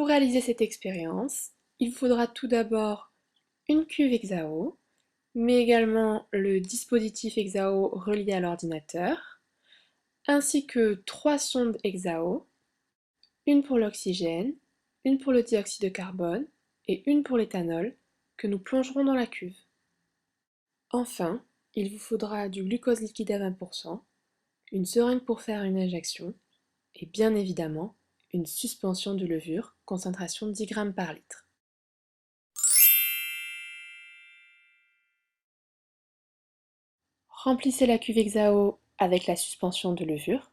Pour réaliser cette expérience, il vous faudra tout d'abord une cuve Exao, mais également le dispositif Exao relié à l'ordinateur, ainsi que 3 sondes Exao, une pour l'oxygène, une pour le dioxyde de carbone et une pour l'éthanol, que nous plongerons dans la cuve. Enfin, il vous faudra du glucose liquide à 20%, une seringue pour faire une injection, et bien évidemment, une suspension de levure, concentration 10 grammes par litre. Remplissez la cuve Exao avec la suspension de levure.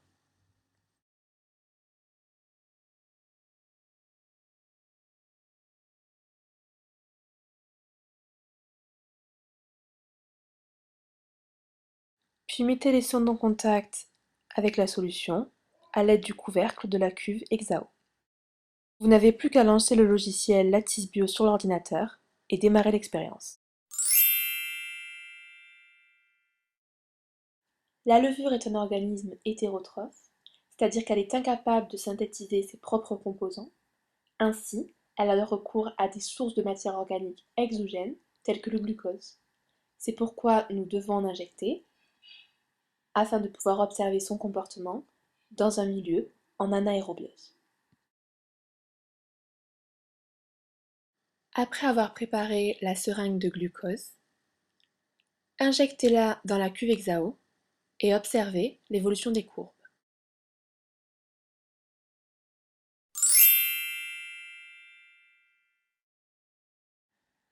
Puis mettez les sondes en contact avec la solution à l'aide du couvercle de la cuve Exao. Vous n'avez plus qu'à lancer le logiciel Lattice Bio sur l'ordinateur et démarrer l'expérience. La levure est un organisme hétérotrophe, c'est-à-dire qu'elle est incapable de synthétiser ses propres composants. Ainsi, elle a recours à des sources de matière organique exogènes, telles que le glucose. C'est pourquoi nous devons en injecter, afin de pouvoir observer son comportement dans un milieu en anaérobiose. Après avoir préparé la seringue de glucose, injectez-la dans la cuve Exao et observez l'évolution des courbes.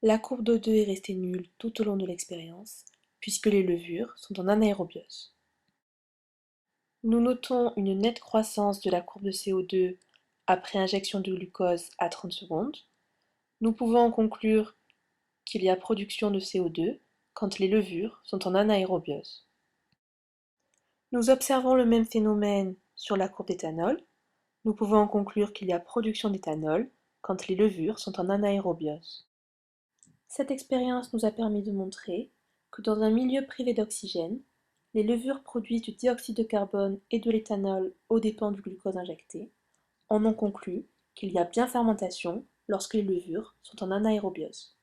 La courbe d'O2 est restée nulle tout au long de l'expérience, puisque les levures sont en anaérobiose. Nous notons une nette croissance de la courbe de CO2 après injection de glucose à 30 secondes. Nous pouvons en conclure qu'il y a production de CO2 quand les levures sont en anaérobiose. Nous observons le même phénomène sur la courbe d'éthanol. Nous pouvons en conclure qu'il y a production d'éthanol quand les levures sont en anaérobiose. Cette expérience nous a permis de montrer que dans un milieu privé d'oxygène, les levures produisent du dioxyde de carbone et de l'éthanol aux dépens du glucose injecté. On en conclut qu'il y a bien fermentation lorsque les levures sont en anaérobiose.